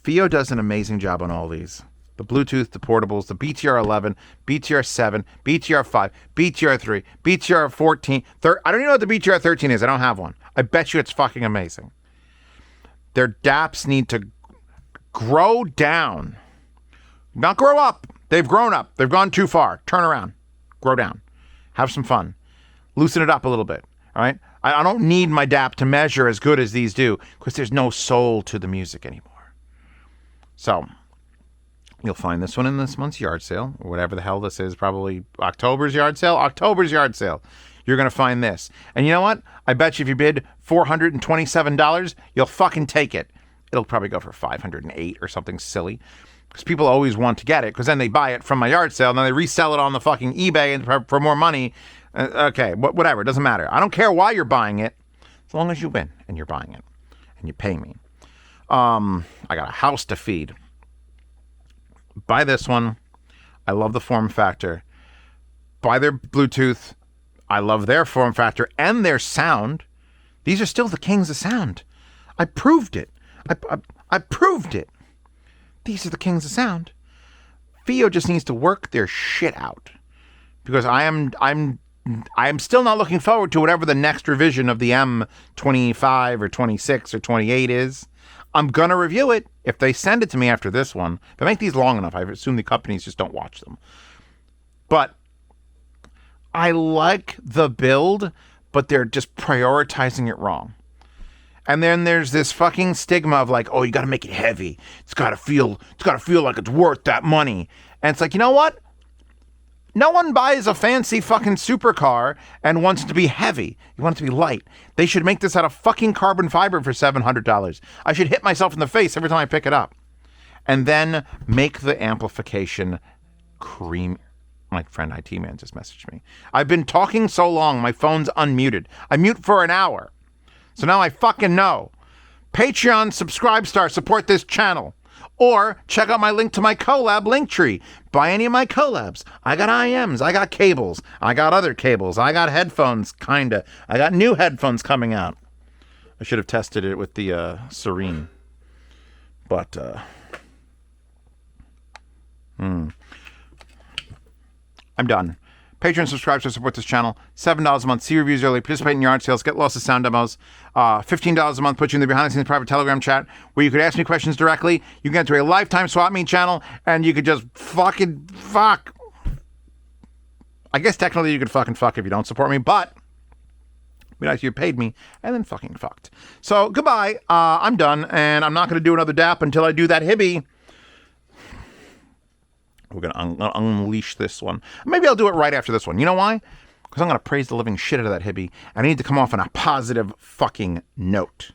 [SPEAKER 1] FiiO does an amazing job on all these. the Bluetooth, the portables, the BTR11, BTR7, BTR5, BTR3, BTR14. I don't even know what the BTR13 is. I don't have one. I bet you it's fucking amazing. Their DAPs need to grow down. Not grow up. They've grown up. They've gone too far. Turn around. Grow down. Have some fun. Loosen it up a little bit. All right? I don't need my DAP to measure as good as these do because there's no soul to the music anymore. So, you'll find this one in this month's yard sale, or whatever the hell this is, probably October's yard sale. October's yard sale. You're going to find this. And you know what? I bet you if you bid $427, you'll fucking take it. It'll probably go for $508 or something silly. Because people always want to get it, because then they buy it from my yard sale, and then they resell it on the fucking eBay and for more money. Okay, whatever. It doesn't matter. I don't care why you're buying it, as long as you win and you're buying it and you pay me. I got a house to feed. Buy this one. I love the form factor. Buy their Bluetooth. I love their form factor and their sound. These are still the kings of sound. I proved it. I proved it. These are the kings of sound. FiiO just needs to work their shit out, because I'm still not looking forward to whatever the next revision of the M25 or 26 or 28 is. I'm going to review it if they send it to me after this one. If they make these long enough, I assume the companies just don't watch them. But I like the build, but they're just prioritizing it wrong. And then there's this fucking stigma of like, oh, you got to make it heavy. It's got to feel like it's worth that money. And it's like, you know what? No one buys a fancy fucking supercar and wants it to be heavy. You want it to be light. They should make this out of fucking carbon fiber for $700. I should hit myself in the face every time I pick it up. And then make the amplification cream. My friend IT Man just messaged me. I've been talking so long, my phone's unmuted. I mute for an hour. So now I fucking know. Patreon, Subscribestar, support this channel. Or check out my link to my collab Linktree. Buy any of my collabs. I got IMs. I got cables. I got other cables. I got headphones, kinda. I got new headphones coming out. I should have tested it with the Serene. But, I'm done. Patreon, subscribe to support this channel. $7 a month. See reviews early. Participate in yard sales. Get lost of sound demos. $15 a month. Put you in the behind the scenes private Telegram chat where you could ask me questions directly. You can get to a lifetime swap meet channel, and you could just fucking fuck. I guess technically you could fucking fuck if you don't support me, but it'd be nice if you paid me and then fucking fucked. So goodbye. I'm done, and I'm not going to do another DAP until I do that Hibby. We're going to unleash this one. Maybe I'll do it right after this one. You know why? Because I'm going to praise the living shit out of that Hibby. And I need to come off on a positive fucking note.